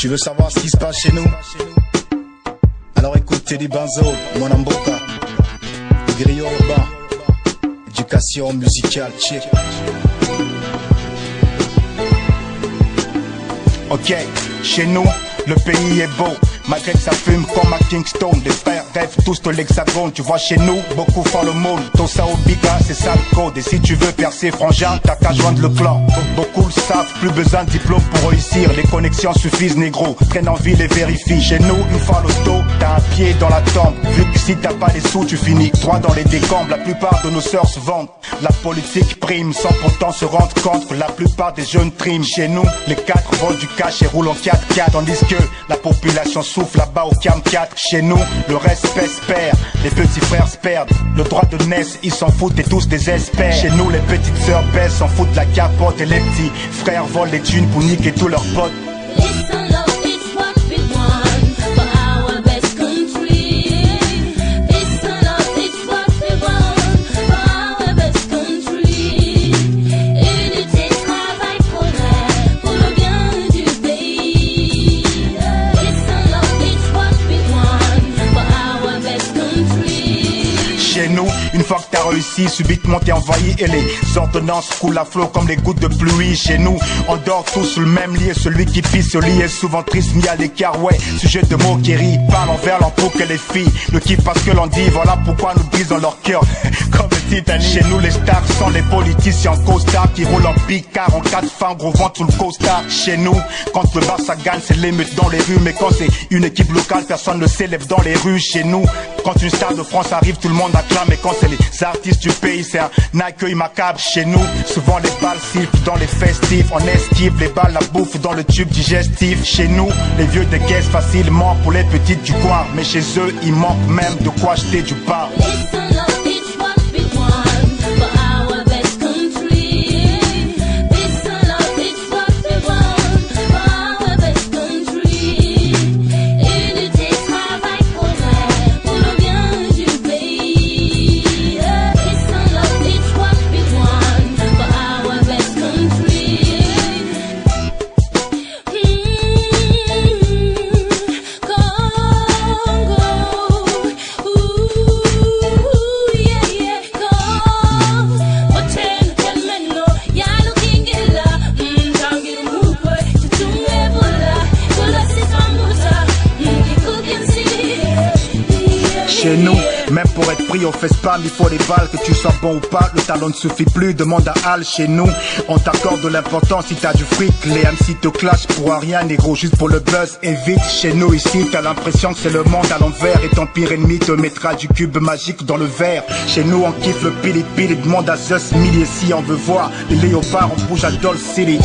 Tu veux savoir ce qui se passe chez nous? Alors écoute Teddy Benzo, Monamboka, Griot urbain, éducation musicale, check. Ok, chez nous, le pays est beau, malgré que ça fume comme à Kingston. Les frères rêvent tous de l'hexagone. Tu vois chez nous, beaucoup font le monde. Tosa au biga, c'est ça le code. Et si tu veux percer frangin, t'as qu'à joindre le clan. Beaucoup le savent, plus besoin de diplôme pour réussir. Les connexions suffisent négro, traîne en ville et vérifie. Chez nous, une fois l'auto, t'as un pied dans la tombe. Vu que si t'as pas les sous, tu finis droit dans les décombres. La plupart de nos sœurs se vendent. La politique prime sans pourtant se rendre compte que la plupart des jeunes triment. Chez nous, les 4 volent du cash et roulent en 4x4. Tandis que la population souffle là-bas au Cam 4. Chez nous, le respect se perd, les petits frères se perdent. Le droit de naissance, ils s'en foutent et tous désespèrent. Chez nous, les petites sœurs baissent, s'en foutent de la capote. Et les petits frères volent les thunes pour niquer tous leurs potes. Chez nous, une fois que t'as réussi, subitement t'es envahi et les ordonnances coulent à flot comme les gouttes de pluie. Chez nous, on dort tous sous le même lit et celui qui pisse au lit est souvent triste, mis à l'écart, ouais. Sujet de mots qui rient, parle envers l'emploi que les filles ne kiffent parce que l'on dit, voilà pourquoi nous brisons leur cœur. Comme le Titanic. Chez nous, les stars sont les politiciens costards qui roulent en picard en 4 fins, gros ventre sous le costard. Chez nous, quand le Barça gagne, c'est l'émeute dans les rues, mais quand c'est une équipe locale, personne ne s'élève dans les rues. Chez nous, quand une star de France arrive, tout le monde acclame, mais quand c'est les artistes du pays, c'est un accueil macabre. Chez nous, souvent les balles sifflent dans les festifs, on esquive les balles, la bouffe dans le tube digestif. Chez nous, les vieux décaissent facilement pour les petites du coin, mais chez eux, il manque même de quoi acheter du pain. Chez nous, même pour être pris au fait spam, il faut les balles, que tu sois bon ou pas, le talent ne suffit plus, demande à Al. Chez nous, on t'accorde de l'importance si t'as du fric, les MC te clashent pour rien, négro, juste pour le buzz, et vite. Chez nous ici, t'as l'impression que c'est le monde à l'envers, et ton pire ennemi te mettra du cube magique dans le verre. Chez nous, on kiffe le pili-pili, demande à Zeus, milliers si on veut voir les léopards, on bouge à Doll City.